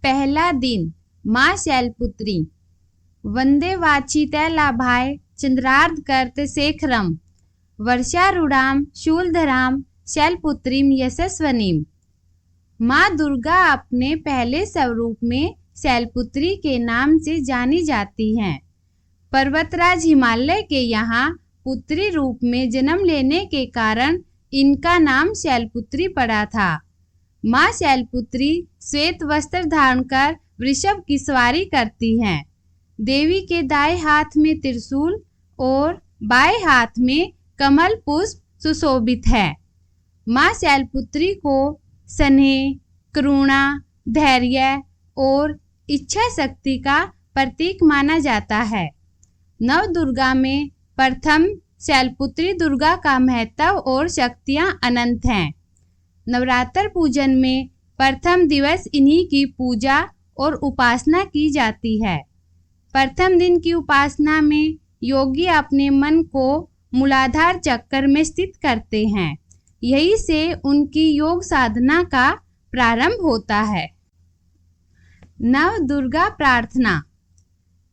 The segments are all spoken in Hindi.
पहला दिन माँ शैलपुत्री। वंदे वाचितै लाभाय चंद्रार्ध कर्त शेखरम वर्षारूढ़ाम शूलधराम शैलपुत्रीम यशस्वनीम। माँ दुर्गा अपने पहले स्वरूप में शैलपुत्री के नाम से जानी जाती हैं। पर्वतराज हिमालय के यहाँ पुत्री रूप में जन्म लेने के कारण इनका नाम शैलपुत्री पड़ा था। माँ शैलपुत्री श्वेत वस्त्र धारण कर वृषभ की सवारी करती हैं। देवी के दाएं हाथ में त्रिशूल और बाएं हाथ में कमल पुष्प सुशोभित है। माँ शैलपुत्री को स्नेह, करुणा, धैर्य और इच्छा शक्ति का प्रतीक माना जाता है। नव दुर्गा में प्रथम शैलपुत्री दुर्गा का महत्व और शक्तियाँ अनंत हैं। नवरात्र पूजन में प्रथम दिवस इन्हीं की पूजा और उपासना की जाती है। प्रथम दिन की उपासना में योगी अपने मन को मूलाधार चक्र में स्थित करते हैं। यही से उनकी योग साधना का प्रारंभ होता है। नव दुर्गा प्रार्थना।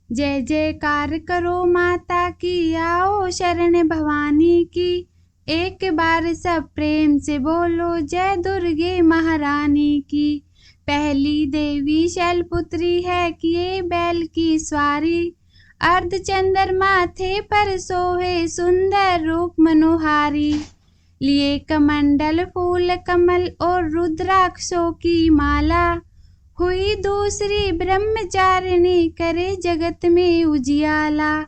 जय जयकार करो माता की, आओ शरण भवानी की। एक बार सब प्रेम से बोलो, जय दुर्गे महारानी की। पहली देवी शैलपुत्री है, किए बैल की सवारी। अर्धचंद्रमा थे पर सोहे, सुंदर रूप मनोहारी। लिए कमंडल फूल कमल और रुद्राक्षों की माला। हुई दूसरी ब्रह्मचारिणी, करे जगत में उजियाला।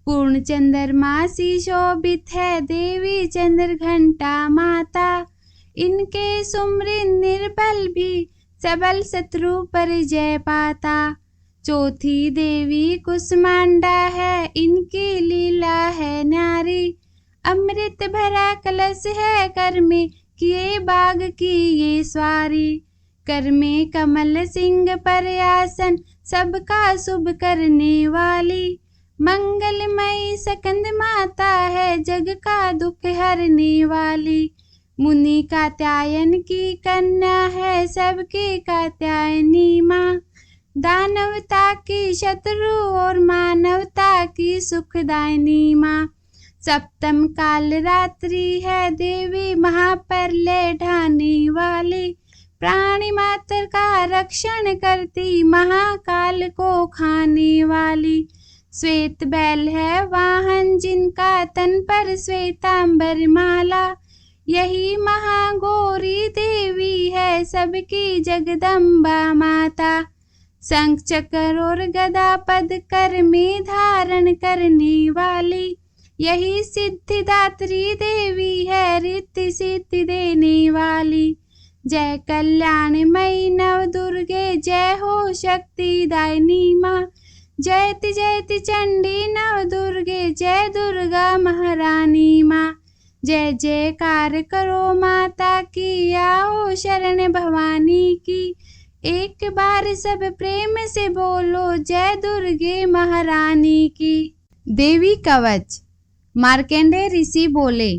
पूर्ण चंद्रमा सी शोभित है, देवी चंद्र घंटा माता। इनके सुमृत निर्बल भी, सबल शत्रु पर जय पाता। चौथी देवी कुसमांडा है, इनकी लीला है न्यारी। अमृत भरा कलश है कर में, किए बाग की ये सवारी। कर में कमल सिंह पर आसन, सबका शुभ करने वाली। मंगलमयी सकंद माता है, जग का दुख हरने वाली। मुनि कात्यायन की कन्या है, सबकी कात्यायनी माँ। दानवता की शत्रु और मानवता की सुखदायिनी माँ। सप्तम काल रात्रि है, देवी महाप्रलय ढाने वाली। प्राणी मात्र का रक्षण करती, महाकाल को खाने वाली। श्वेत बैल है वाहन जिनका, तन पर श्वेतांबर माला। यही महागौरी देवी है, सबकी जगदम्बा माता। शंख चक्र और गदा पद कर में धारण करने वाली। यही सिद्धिदात्री देवी है, रिद्धि सिद्धि देने वाली। जय कल्याणमयी नव दुर्गे, जय हो शक्तिदायिनी माँ। जयति जयति चंडी नव दुर्गे, जय दुर्गा महारानी माँ। जय जयकार करो माता की, आओ शरण भवानी की। एक बार सब प्रेम से बोलो, जय दुर्गे महारानी की। देवी कवच। मार्कंडेय ऋषि बोले,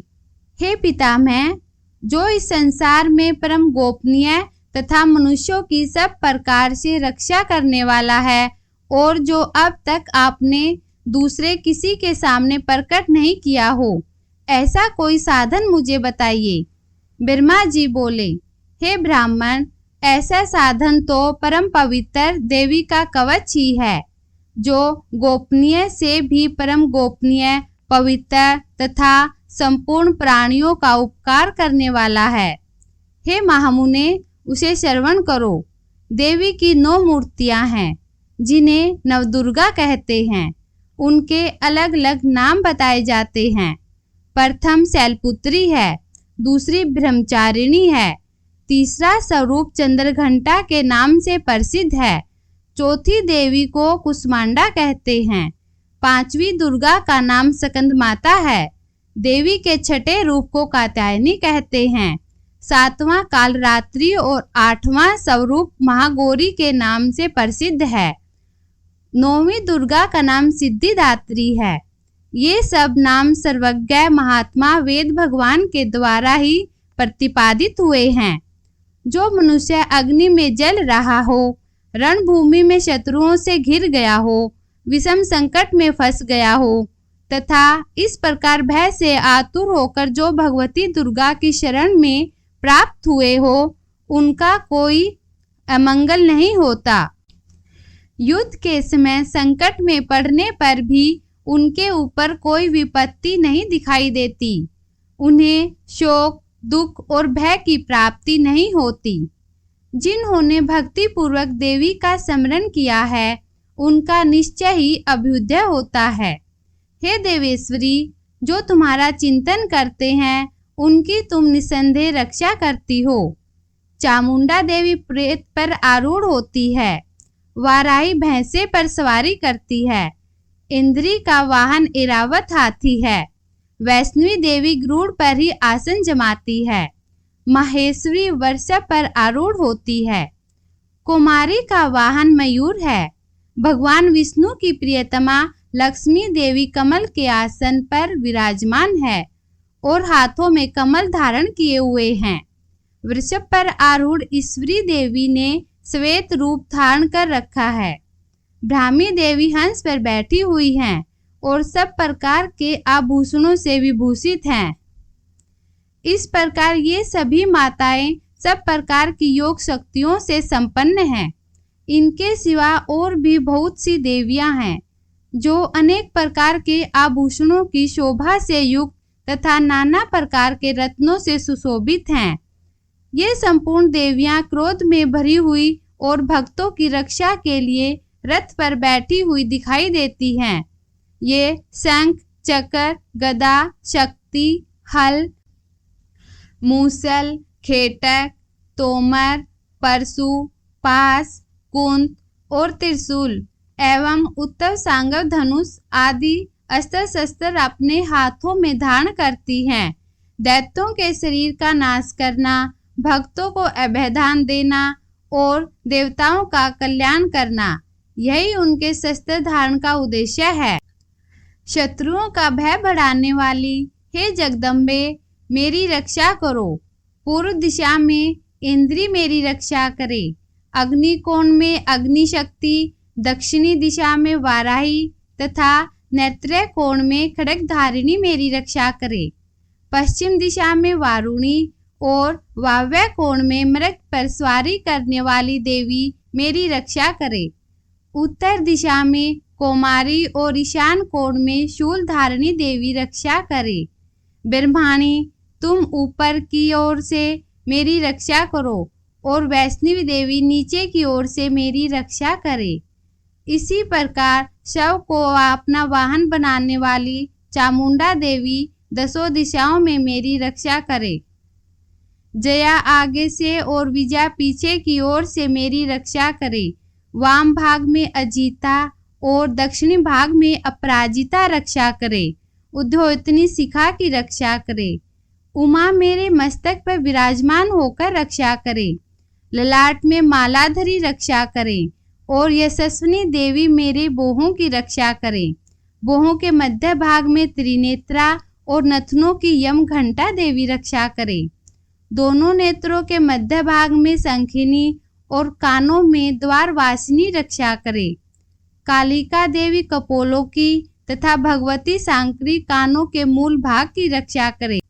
हे पितामह, जो इस संसार में परम गोपनीय तथा मनुष्यों की सब प्रकार से रक्षा करने वाला है, और जो अब तक आपने दूसरे किसी के सामने प्रकट नहीं किया हो, ऐसा कोई साधन मुझे बताइए। ब्रह्मा जी बोले, हे ब्राह्मण, ऐसा साधन तो परम पवित्र देवी का कवच ही है, जो गोपनीय से भी परम गोपनीय, पवित्र तथा संपूर्ण प्राणियों का उपकार करने वाला है। हे महामुने, उसे श्रवण करो। देवी की 9 मूर्तियां हैं, जिन्हें नवदुर्गा कहते हैं। उनके अलग अलग नाम बताए जाते हैं। प्रथम शैलपुत्री है, दूसरी ब्रह्मचारिणी है, तीसरा स्वरूप चंद्रघंटा के नाम से प्रसिद्ध है, चौथी देवी को कुसमांडा कहते हैं, पांचवी दुर्गा का नाम स्कंद माता है, देवी के छठे रूप को कात्यायनी कहते हैं, सातवां कालरात्रि और आठवां स्वरूप महागौरी के नाम से प्रसिद्ध है, नौवीं दुर्गा का नाम सिद्धिदात्री है। ये सब नाम सर्वज्ञ महात्मा वेद भगवान के द्वारा ही प्रतिपादित हुए हैं। जो मनुष्य अग्नि में जल रहा हो, रणभूमि में शत्रुओं से घिर गया हो, विषम संकट में फंस गया हो तथा इस प्रकार भय से आतुर होकर जो भगवती दुर्गा की शरण में प्राप्त हुए हो, उनका कोई अमंगल नहीं होता। युद्ध के समय संकट में पड़ने पर भी उनके ऊपर कोई विपत्ति नहीं दिखाई देती। उन्हें शोक, दुख और भय की प्राप्ति नहीं होती। जिन्होंने भक्ति पूर्वक देवी का स्मरण किया है, उनका निश्चय ही अभ्युदय होता है। हे देवेश्वरी, जो तुम्हारा चिंतन करते हैं, उनकी तुम निसंदेह रक्षा करती हो। चामुंडा देवी प्रेत पर आरूढ़ होती है, वाराही भैंसे पर सवारी करती है, इंद्री का वाहन इरावत हाथी है, वैष्णवी देवी गरुड़ पर ही आसन जमाती है, महेश्वरी वर्षा पर आरूढ़ होती है, कुमारी का वाहन मयूर है, भगवान विष्णु की प्रियतमा लक्ष्मी देवी कमल के आसन पर विराजमान है और हाथों में कमल धारण किए हुए हैं। वृषभ पर आरूढ़ ईश्वरी देवी ने श्वेत रूप धारण कर रखा है। ब्राह्मी देवी हंस पर बैठी हुई हैं और सब प्रकार के आभूषणों से विभूषित हैं। इस प्रकार ये सभी माताएं सब प्रकार की योग शक्तियों से संपन्न हैं। इनके सिवा और भी बहुत सी देवियां हैं जो अनेक प्रकार के आभूषणों की शोभा से युक्त तथा नाना प्रकार के रत्नों से सुशोभित हैं। ये संपूर्ण देवियां क्रोध में भरी हुई और भक्तों की रक्षा के लिए रथ पर बैठी हुई दिखाई देती हैं। ये शंख, चक्र, गदा, शक्ति, हल, मूसल, खेटक, तोमर, परशु, पास, कुंत और त्रिशूल एवं उत्तम सांगव धनुष आदि अस्त्र शस्त्र अपने हाथों में धारण करती हैं। दैत्यों के शरीर का नाश करना, भक्तों को अभयदान देना और देवताओं का कल्याण करना, यही उनके शस्त्र धारण का उद्देश्य है। शत्रुओं का भय बढ़ाने वाली हे जगदम्बे, मेरी रक्षा करो। पूर्व दिशा में इंद्री मेरी रक्षा करे, अग्निकोण में अग्नि शक्ति, दक्षिणी दिशा में वाराही तथा नेत्र कोण में खड्गधारिणी मेरी रक्षा करे, पश्चिम दिशा में वारुणी और वाव्य कोण में मृग पर सवारी करने वाली देवी मेरी रक्षा करे, उत्तर दिशा में कौमारी और ईशान कोण में शूल धारिणी देवी रक्षा करे। ब्रह्माणी, तुम ऊपर की ओर से मेरी रक्षा करो और वैष्णवी देवी नीचे की ओर से मेरी रक्षा करे। इसी प्रकार शव को अपना वाहन बनाने वाली चामुंडा देवी दसों दिशाओं में मेरी रक्षा करे। जया आगे से और विजया पीछे की ओर से मेरी रक्षा करे। वाम भाग में अजीता और दक्षिणी भाग में अपराजिता रक्षा करे। उद्योतनी शिखा की रक्षा करे। उमा मेरे मस्तक पर विराजमान होकर रक्षा करे। ललाट में मालाधरी रक्षा करे और यशस्विनी देवी मेरे बोहों की रक्षा करे। बोहों के मध्य भाग में त्रिनेत्रा और नथनों की यम घंटा देवी रक्षा करे। दोनों नेत्रों के मध्य भाग में शंखिनी और कानों में द्वारवासिनी रक्षा करे। कालिका देवी कपोलों की तथा भगवती सांकरी कानों के मूल भाग की रक्षा करे।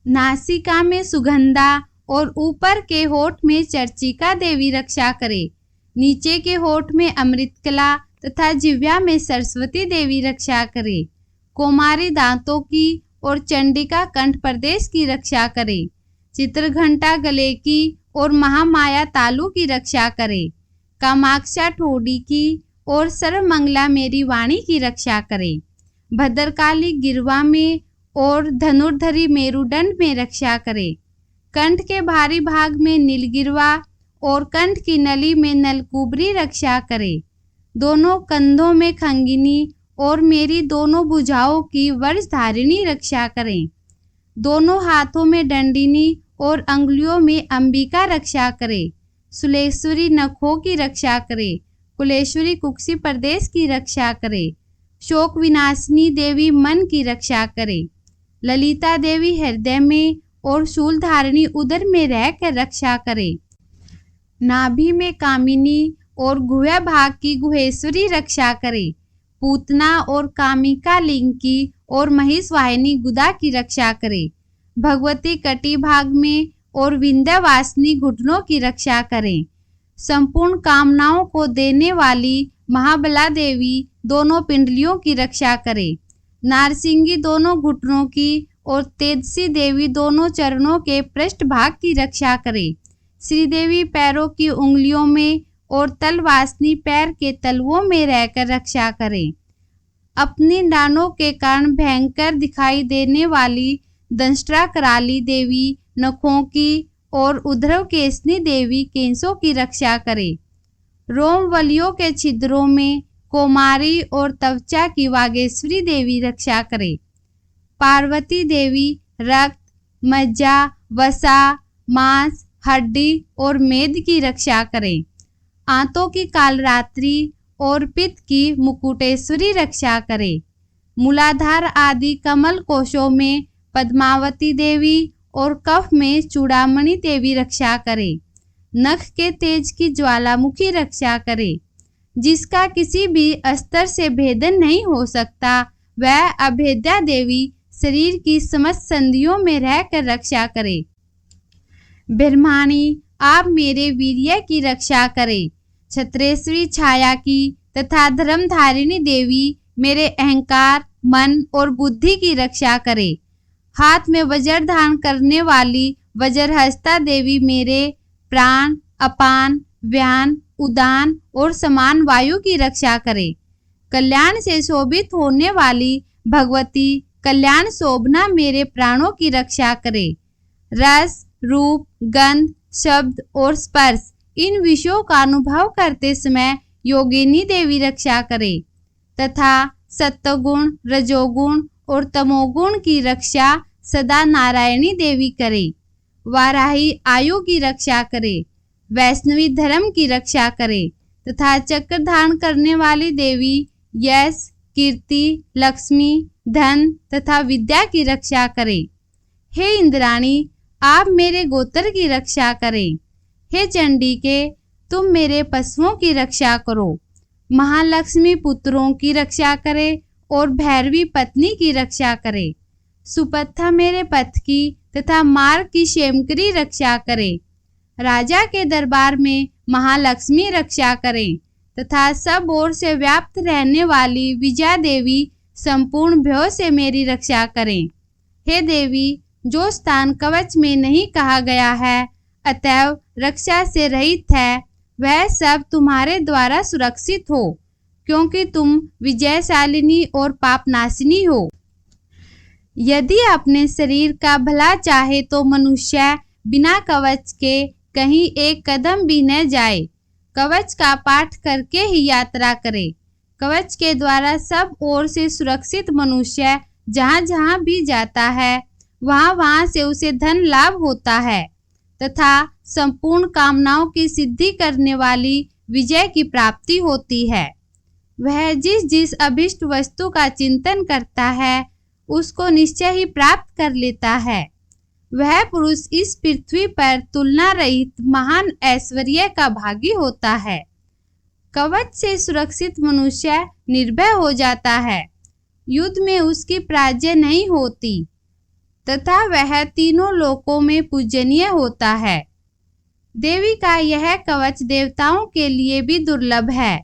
नासिका में सुगंधा और ऊपर के होठ में चर्चिका देवी रक्षा करे। नीचे के होठ में अमृतकला तथा जिह्वा में सरस्वती देवी रक्षा करे। कौमारी दांतों की और चंडिका कंठ प्रदेश की रक्षा करे। चित्रघंटा गले की और महामाया तालु की रक्षा करे। कामाक्षा ठोडी की और सर्वमंगला मेरी वाणी की रक्षा करे। भद्रकाली गिरवा में और धनुर्धरी मेरुदंड में रक्षा करे। कंठ के भारी भाग में नीलगिरवा और कंठ की नली में नलकुबरी रक्षा करे। दोनों कंधों में खंगिनी और मेरी दोनों भुजाओं की वर्षधारिणी रक्षा करें। दोनों हाथों में दंडिनी और अंगुलियों में अंबिका रक्षा करे। सुलेश्वरी नखों की रक्षा करे। कुलेश्वरी कुक्षी प्रदेश की रक्षा करे। शोक विनाशिनी देवी मन की रक्षा करे। ललिता देवी हृदय में और शूलधारिणी उदर में रहकर रक्षा करे। नाभि में कामिनी और गुह्य भाग की गुहेश्वरी रक्षा करे। पूतना और कामिका लिंग की और महिषवाहिनी गुदा की रक्षा करे। भगवती कटी भाग में और विंध्यवासिनी घुटनों की रक्षा करें। संपूर्ण कामनाओं को देने वाली महाबला देवी दोनों पिंडलियों की रक्षा करे। नारसिंगी दोनों घुटनों की और तेजसी देवी दोनों चरणों के पृष्ठ भाग की रक्षा करे। श्रीदेवी पैरों की उंगलियों में और तलवासिनी पैर के तलवों में रहकर रक्षा करें। अपनी डानों के कारण भयंकर दिखाई देने वाली दंष्ट्रा कराली देवी नखों की और उद्धव केसनी देवी केंसों की रक्षा करे। रोमवलियों के छिद्रों में कोमारी और तवचा की वागेश्वरी देवी रक्षा करे। पार्वती देवी रक्त, मज्जा, वसा, मांस, हड्डी और मेद की रक्षा करें। आंतों की कालरात्रि और पित्त की मुकुटेश्वरी रक्षा करे। मूलाधार आदि कमल कोशों में पद्मावती देवी और कफ में चूड़ामणि देवी रक्षा करे। नख के तेज की ज्वालामुखी रक्षा करे। जिसका किसी भी अस्त्र से भेदन नहीं हो सकता, वह अभेद्या देवी शरीर की समस्त संधियों में रहकर रक्षा करे। ब्रह्माणी, आप मेरे वीर्य की रक्षा करे। छत्रेश्वरी छाया की तथा धर्मधारिणी देवी मेरे अहंकार, मन और बुद्धि की रक्षा करे। हाथ में वज्र धारण करने वाली वज्रहस्ता देवी मेरे प्राण, अपान, व्यान, उदान और समान वायु की रक्षा करे। कल्याण से शोभित होने वाली भगवती कल्याण शोभना मेरे प्राणों की रक्षा करे। रस, रूप, गंध, शब्द और स्पर्श इन विषयों का अनुभव करते समय योगिनी देवी रक्षा करे तथा सत्वगुण, रजोगुण और तमोगुण की रक्षा सदा नारायणी देवी करे। वाराही आयु की रक्षा करे। वैष्णवी धर्म की रक्षा करे तथा चक्र धारण करने वाली देवी यश, कीर्ति, लक्ष्मी, धन तथा विद्या की रक्षा करे। हे इंद्राणी, आप मेरे गोत्र की रक्षा करें। हे चंडिके, तुम मेरे पशुओं की रक्षा करो। महालक्ष्मी पुत्रों की रक्षा करे और भैरवी पत्नी की रक्षा करे। सुपत्था मेरे पथ की तथा मार्ग की क्षेमकरी रक्षा करे। राजा के दरबार में महालक्ष्मी रक्षा करें तथा सब ओर से व्याप्त रहने वाली विजया देवी संपूर्ण भयों से मेरी रक्षा करें। हे देवी, जो स्थान कवच में नहीं कहा गया है अतएव रक्षा से रहित है, वह सब तुम्हारे द्वारा सुरक्षित हो, क्योंकि तुम विजयशालिनी और पापनाशिनी हो। यदि अपने शरीर का भला चाहे तो मनुष्य बिना कवच के कहीं एक कदम भी न जाए। कवच का पाठ करके ही यात्रा करे। कवच के द्वारा सब ओर से सुरक्षित मनुष्य जहाँ जहाँ भी जाता है वहाँ वहाँ से उसे धन लाभ होता है तथा संपूर्ण कामनाओं की सिद्धि करने वाली विजय की प्राप्ति होती है। वह जिस जिस अभिष्ट वस्तु का चिंतन करता है उसको निश्चय ही प्राप्त कर लेता है। वह पुरुष इस पृथ्वी पर तुलना रहित महान ऐश्वर्य का भागी होता है। कवच से सुरक्षित मनुष्य निर्भय हो जाता है। युद्ध में उसकी पराजय नहीं होती तथा वह तीनों लोकों में पूजनीय होता है। देवी का यह कवच देवताओं के लिए भी दुर्लभ है।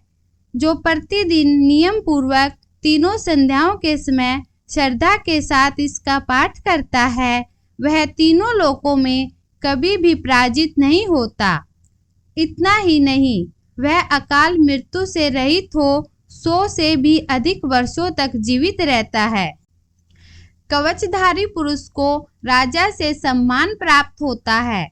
जो प्रतिदिन नियम पूर्वक तीनों संध्याओं के समय श्रद्धा के साथ इसका पाठ करता है वह तीनों लोकों में कभी भी पराजित नहीं होता। इतना ही नहीं, वह अकाल मृत्यु से रहित हो 100 से भी अधिक वर्षों तक जीवित रहता है। कवचधारी पुरुष को राजा से सम्मान प्राप्त होता है।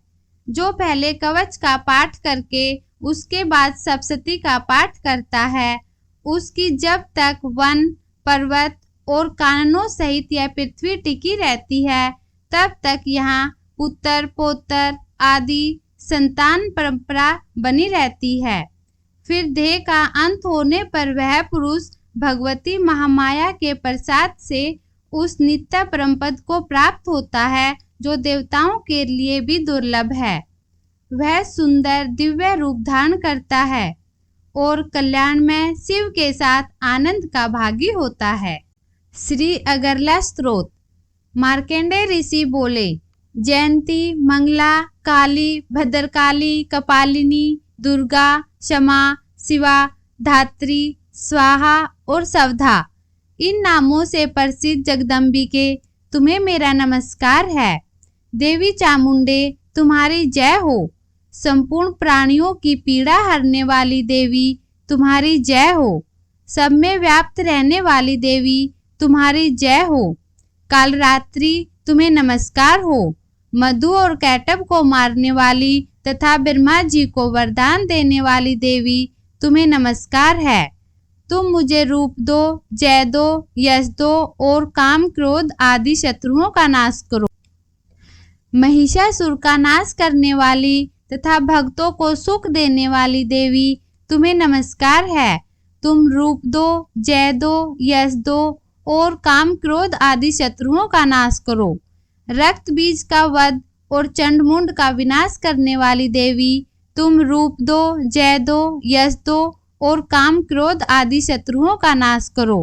जो पहले कवच का पाठ करके उसके बाद सप्तशती का पाठ करता है उसकी जब तक वन, पर्वत और काननों सहित यह पृथ्वी टिकी रहती है तब तक यहाँ पुत्र पौत्र आदि संतान परंपरा बनी रहती है। फिर देह का अंत होने पर वह पुरुष भगवती महामाया के प्रसाद से उस नित्य परमपद को प्राप्त होता है जो देवताओं के लिए भी दुर्लभ है। वह सुंदर दिव्य रूप धारण करता है और कल्याण में शिव के साथ आनंद का भागी होता है। श्री अगरला स्तोत्र। मार्कंडेय ऋषि बोले, जयंती, मंगला, काली, भद्रकाली, कपालिनी, दुर्गा, क्षमा, शिवा, धात्री, स्वाहा और सवधा, इन नामों से प्रसिद्ध जगदम्बिके तुम्हें मेरा नमस्कार है। देवी चामुंडे तुम्हारी जय हो। संपूर्ण प्राणियों की पीड़ा हरने वाली देवी तुम्हारी जय हो। सब में व्याप्त रहने वाली देवी तुम्हारी जय हो। कालरात्रि तुम्हें नमस्कार हो। मधु और कैटब को मारने वाली तथा ब्रह्मा जी को वरदान देने वाली देवी तुम्हें नमस्कार है। तुम मुझे रूप दो, जय दो, यश दो और काम क्रोध आदि शत्रुओं का नाश करो। महिषासुर का नाश करने वाली तथा भक्तों को सुख देने वाली देवी तुम्हें नमस्कार है। तुम रूप दो, जय दो, यश दो और काम क्रोध आदि शत्रुओं का नाश करो। रक्त बीज का वध और चंडमुंड का विनाश करने वाली देवी तुम रूप दो, जय दो, यश दो और काम क्रोध आदि शत्रुओं का नाश करो।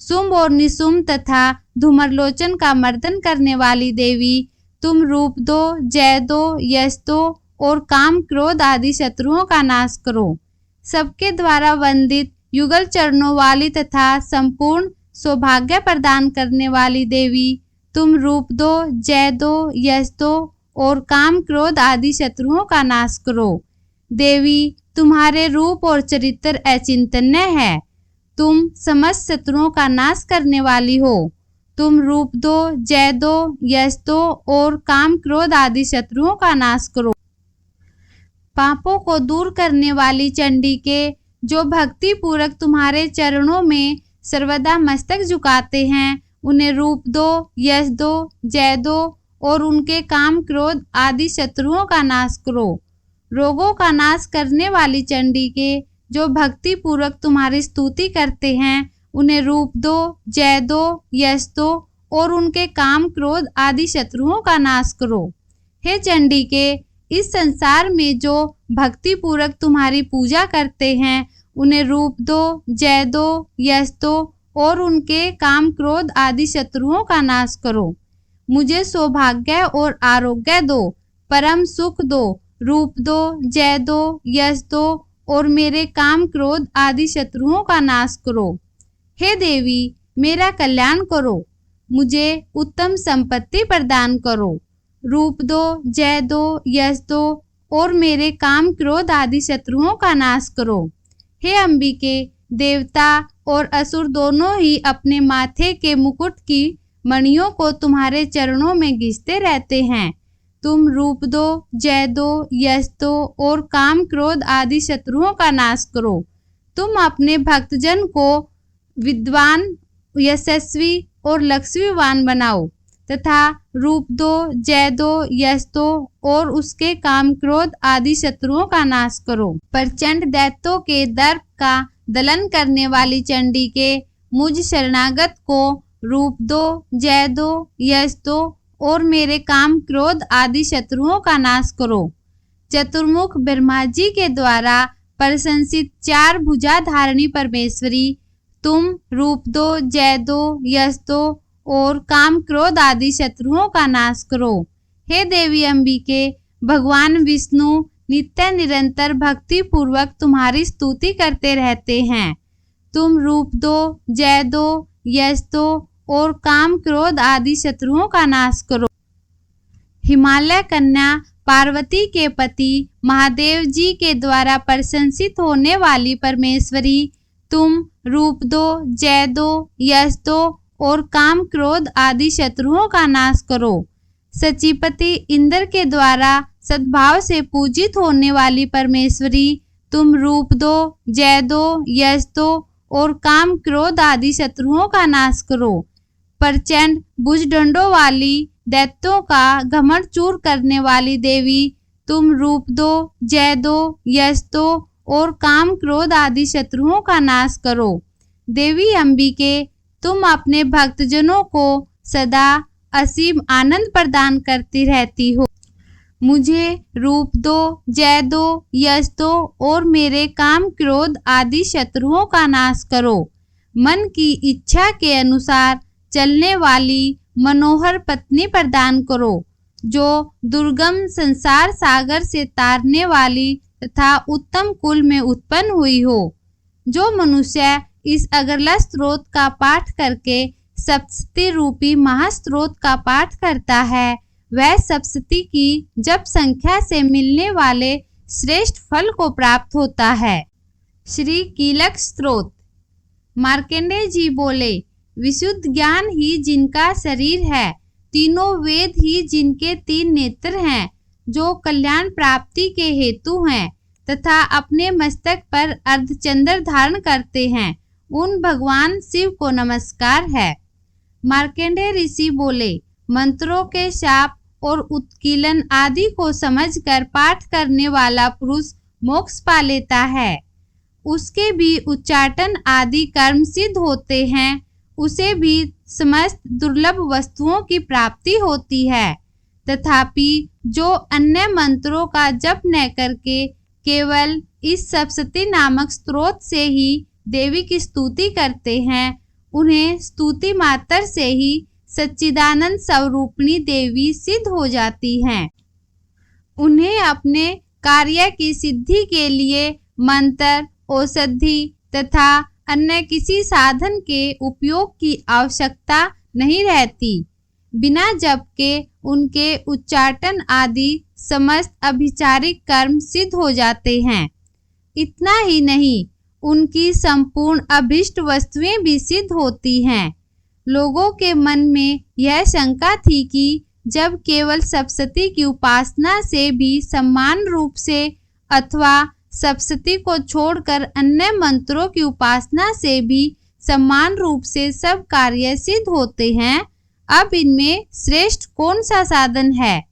शुंभ और निशुंभ तथा धूम्रलोचन का मर्दन करने वाली देवी तुम रूप दो, जय दो, यश दो और काम क्रोध आदि शत्रुओं का नाश करो। सबके द्वारा वंदित युगल चरणों वाली तथा संपूर्ण सौभाग्य प्रदान करने वाली देवी तुम रूप दो, जय दो, यश दो और काम क्रोध आदि शत्रुओं का नाश करो। देवी तुम्हारे रूप और चरित्र अचिंतनीय है। तुम समस्त शत्रुओं का नाश करने वाली हो। तुम रूप दो, जय दो, यश दो और काम क्रोध आदि शत्रुओं का नाश करो। पापों को दूर करने वाली चंडिके, जो भक्ति पूर्वक तुम्हारे चरणों में सर्वदा मस्तक झुकाते हैं, उन्हें रूप दो, यश दो, जय दो और उनके काम क्रोध आदि शत्रुओं का नाश करो। रोगों का नाश करने वाली चंडिके, जो भक्ति पूर्वक तुम्हारी स्तुति करते हैं, उन्हें रूप दो, जय दो, यश दो और उनके काम क्रोध आदि शत्रुओं का नाश करो। हे चंडिके, इस संसार में जो भक्ति पूर्वक तुम्हारी पूजा करते हैं, उन्हें रूप दो, जय दो, यश दो और उनके काम क्रोध आदि शत्रुओं का नाश करो। मुझे सौभाग्य और आरोग्य दो, परम सुख दो, रूप दो, जय दो, यश दो और मेरे काम क्रोध आदि शत्रुओं का नाश करो। हे देवी, मेरा कल्याण करो। मुझे उत्तम संपत्ति प्रदान करो। रूप दो, जय दो, यश दो और मेरे काम क्रोध आदि शत्रुओं का नाश करो। हे अंबिके, देवता और असुर दोनों ही अपने माथे के मुकुट की मणियों को तुम्हारे चरणों में घिसते रहते हैं। तुम रूप दो, जय दो, यश दो और काम क्रोध आदि शत्रुओं का नाश करो। तुम अपने भक्तजन को विद्वान, यशस्वी और लक्ष्मीवान बनाओ तथा रूप दो, जय दो, यश दो और उसके काम क्रोध आदि शत्रुओं का नाश करो। प्रचंड दैत्यों के दर्प का दलन करने वाली चंडिके, मुझ शरणागत को रूप दो, जय दो, यश दो और मेरे काम क्रोध आदि शत्रुओं का नाश करो। चतुर्मुख ब्रह्मा जी के द्वारा प्रशंसित चार भुजा धारणी परमेश्वरी, तुम रूप दो, जय दो, यश दो और काम क्रोध आदि शत्रुओं का नाश करो। हे देवी अंबिके, भगवान विष्णु नित्य निरंतर भक्ति पूर्वक तुम्हारी स्तुति करते रहते हैं। तुम रूप दो, जय दो, यश दो और काम क्रोध आदि शत्रुओं का नाश करो। हिमालय कन्या पार्वती के पति महादेव जी के द्वारा प्रशंसित होने वाली परमेश्वरी, तुम रूप दो, जय दो, यश दो और काम क्रोध आदि शत्रुओं का नाश करो। सचिपति इंद्र के द्वारा सद्भाव से पूजित होने वाली परमेश्वरी, तुम रूप दो, जय दो, यश दो और काम क्रोध आदि शत्रुओं का नाश करो। प्रचंड भुजदंडों वाली दैत्यों का घमंड चूर करने वाली देवी, तुम रूप दो, जय दो, यश दो और काम क्रोध आदि शत्रुओं का नाश करो। देवी अंबिके, तुम अपने भक्तजनों को सदा असीम आनंद प्रदान करती रहती हो। मुझे रूप दो, जय दो, यश दो और मेरे काम क्रोध आदि शत्रुओं का नाश करो। मन की इच्छा के अनुसार चलने वाली मनोहर पत्नी प्रदान करो, जो दुर्गम संसार सागर से तारने वाली तथा उत्तम कुल में उत्पन्न हुई हो। जो मनुष्य इस अगरला स्त्रोत का पाठ करके सप्तशती रूपी महास्त्रोत का पाठ करता है, वह सप्तशती की जप संख्या से मिलने वाले श्रेष्ठ फल को प्राप्त होता है। श्री कीलक स्तोत्र। मार्कंडेय जी बोले, विशुद्ध ज्ञान ही जिनका शरीर है, तीनों वेद ही जिनके 3 नेत्र हैं, जो कल्याण प्राप्ति के हेतु हैं तथा अपने मस्तक पर अर्धचंद्र धारण करते हैं, उन भगवान शिव को नमस्कार है। मार्कंडेय ऋषि बोले, मंत्रों के शाप और उत्कीलन आदि को समझकर पाठ करने वाला पुरुष मोक्ष पा लेता है। उसके भी उच्चाटन आदि कर्म सिद्ध होते हैं, उसे भी समस्त दुर्लभ वस्तुओं की प्राप्ति होती है। तथापि जो अन्य मंत्रों का जप न करके केवल इस सप्तशती नामक स्तोत्र से ही देवी की स्तुति करते हैं, उन्हें स्तुति मात्र से ही सच्चिदानंद स्वरूपिणी देवी सिद्ध हो जाती हैं। उन्हें अपने कार्य की सिद्धि के लिए मंत्र, औषधि तथा अन्य किसी साधन के उपयोग की आवश्यकता नहीं रहती। बिना जप के उनके उच्चाटन आदि समस्त अभिचारिक कर्म सिद्ध हो जाते हैं। इतना ही नहीं, उनकी संपूर्ण अभिष्ट वस्तुएं भी सिद्ध होती हैं। लोगों के मन में यह शंका थी कि जब केवल सप्तशती की उपासना से भी समान रूप से अथवा सप्तशती को छोड़कर अन्य मंत्रों की उपासना से भी समान रूप से सब कार्य सिद्ध होते हैं, अब इनमें श्रेष्ठ कौन सा साधन है?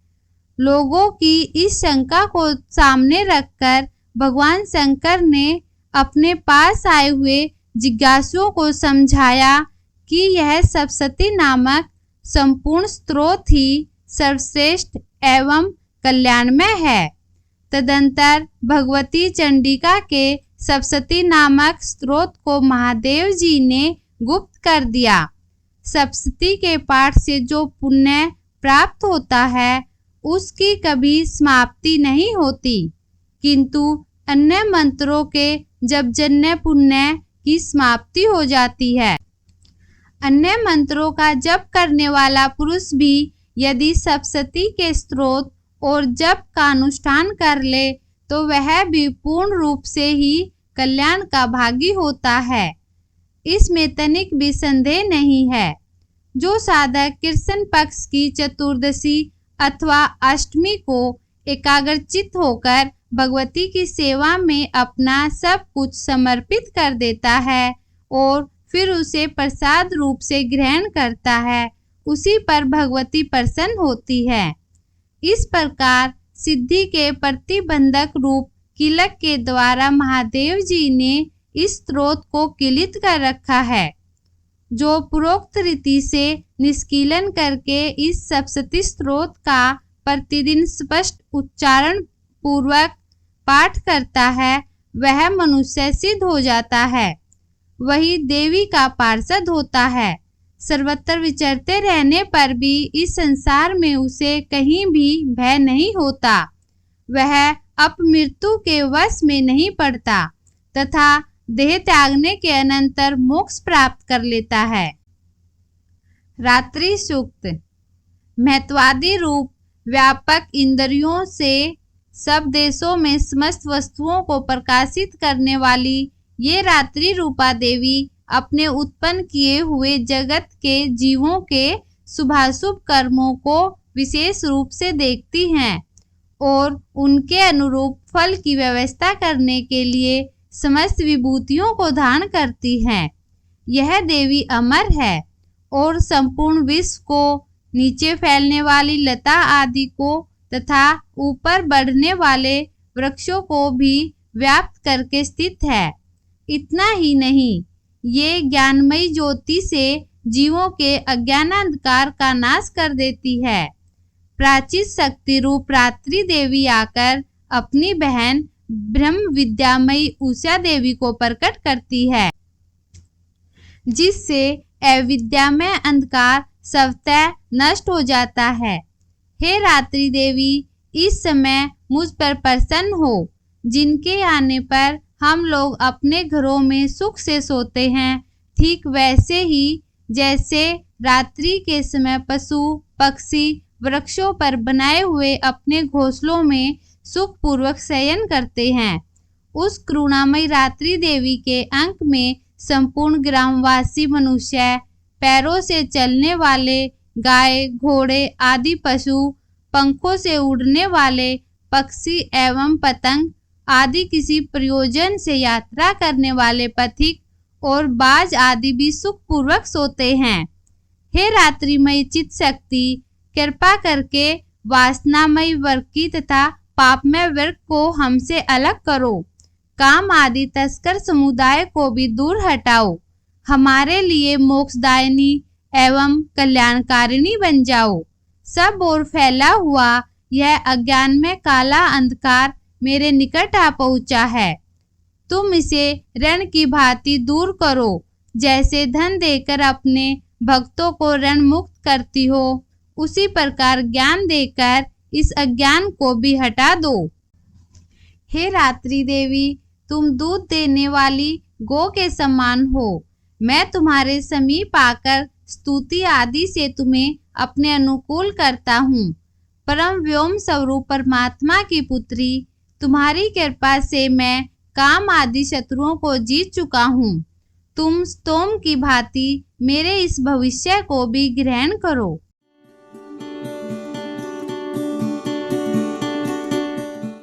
लोगों की इस शंका को सामने रखकर भगवान शंकर ने अपने पास आए हुए जिज्ञासुओं को समझाया कि यह सप्तशती नामक संपूर्ण स्तोत्र ही सर्वश्रेष्ठ एवं कल्याणमय है। तदंतर भगवती चंडिका के सप्तशती नामक स्तोत्र को महादेव जी ने गुप्त कर दिया। सप्तशती के पाठ से जो पुण्य प्राप्त होता है, उसकी कभी समाप्ति नहीं होती, किंतु अन्य मंत्रों के जपजन्य पुण्य की समाप्ति हो जाती है। अन्य मंत्रों का जप करने वाला पुरुष भी यदि सप्तशती के स्तोत्र और जप का अनुष्ठान कर ले, तो वह भी पूर्ण रूप से ही कल्याण का भागी होता है। इसमें तनिक भी संदेह नहीं है। जो साधक कृष्ण पक्ष की चतुर्दशी अथवा अष्टमी को एकाग्रचित्त होकर भगवती की सेवा में अपना सब कुछ समर्पित कर देता है और फिर उसे प्रसाद रूप से ग्रहण करता है, उसी पर भगवती प्रसन्न होती है। इस प्रकार सिद्धि के प्रतिबंधक रूप कीलक के द्वारा महादेव जी ने इस स्तोत्र को कीलित कर रखा है, जो पूर्वोक्त रीति से निष्कीलन करके इस सप्तशती स्तोत्र का प्रतिदिन स्पष्ट उच्चारण पूर्वक पाठ करता है, वह मनुष्य सिद्ध हो जाता है, वही देवी का पार्षद होता है। सर्वत्र विचरते रहने पर भी इस संसार में उसे कहीं भी भय नहीं होता। वह अपमृत्यु के वश में नहीं पड़ता तथा देह त्यागने के अनंतर मोक्ष प्राप्त कर लेता है। रात्रि सूक्त। महत्वादि रूप व्यापक इंद्रियों से सब देशों में समस्त वस्तुओं को प्रकाशित करने वाली ये रात्रि रूपा देवी अपने उत्पन्न किए हुए जगत के जीवों के शुभाशुभ कर्मों को विशेष रूप से देखती हैं और उनके अनुरूप फल की व्यवस्था करने के लिए समस्त विभूतियों को धारण करती हैं। यह देवी अमर है और संपूर्ण विश्व को, नीचे फैलने वाली लता आदि को तथा ऊपर बढ़ने वाले वृक्षों को भी व्याप्त करके स्थित है। इतना ही नहीं, ये ज्ञानमयी ज्योति से जीवों के अज्ञानांधकार का नाश कर देती है। प्राचीन शक्ति रूप रात्रि देवी आकर अपनी बहन ब्रह्म विद्यामयी उषा देवी को प्रकट करती है, जिससे अविद्यामय अंधकार स्वतः नष्ट हो जाता है। हे रात्रि देवी, इस समय मुझ पर प्रसन्न हो, जिनके आने पर हम लोग अपने घरों में सुख से सोते हैं, ठीक वैसे ही जैसे रात्रि के समय पशु पक्षी वृक्षों पर बनाए हुए अपने घोंसलों में सुखपूर्वक शयन करते हैं। उस करुणामयी रात्रि देवी के अंक में संपूर्ण ग्रामवासी मनुष्य, पैरों से चलने वाले गाय घोड़े आदि पशु, पंखों से उड़ने वाले पक्षी एवं पतंग आदि किसी प्रयोजन से यात्रा करने वाले पथिक और बाज आदि भी सुखपूर्वक सोते हैं। हे रात्रिमयी चित्त शक्ति, कृपा करके वासनामयी वर्ग की तथा पापमय वर्ग को हमसे अलग करो। काम आदि तस्कर समुदाय को भी दूर हटाओ। हमारे लिए मोक्षदायिनी एवं कल्याणकारिणी बन जाओ। सब ओर फैला हुआ यह अज्ञान में काला अंधकार मेरे निकट आ पहुंचा है। तुम इसे ऋण की भांति दूर करो, जैसे धन देकर अपने भक्तों को ऋण मुक्त करती हो, उसी प्रकार ज्ञान देकर इस अज्ञान को भी हटा दो। हे रात्रि देवी, तुम दूध देने वाली गौ के समान हो। मैं तुम्हारे समीप आकर स्तुति आदि से तुम्हें अपने अनुकूल करता हूँ। परम व्योम स्वरूप परमात्मा की पुत्री, तुम्हारी कृपा से मैं काम आदि शत्रुओं को जीत चुका हूँ। तुम स्तोम की भांति मेरे इस भविष्य को भी ग्रहण करो।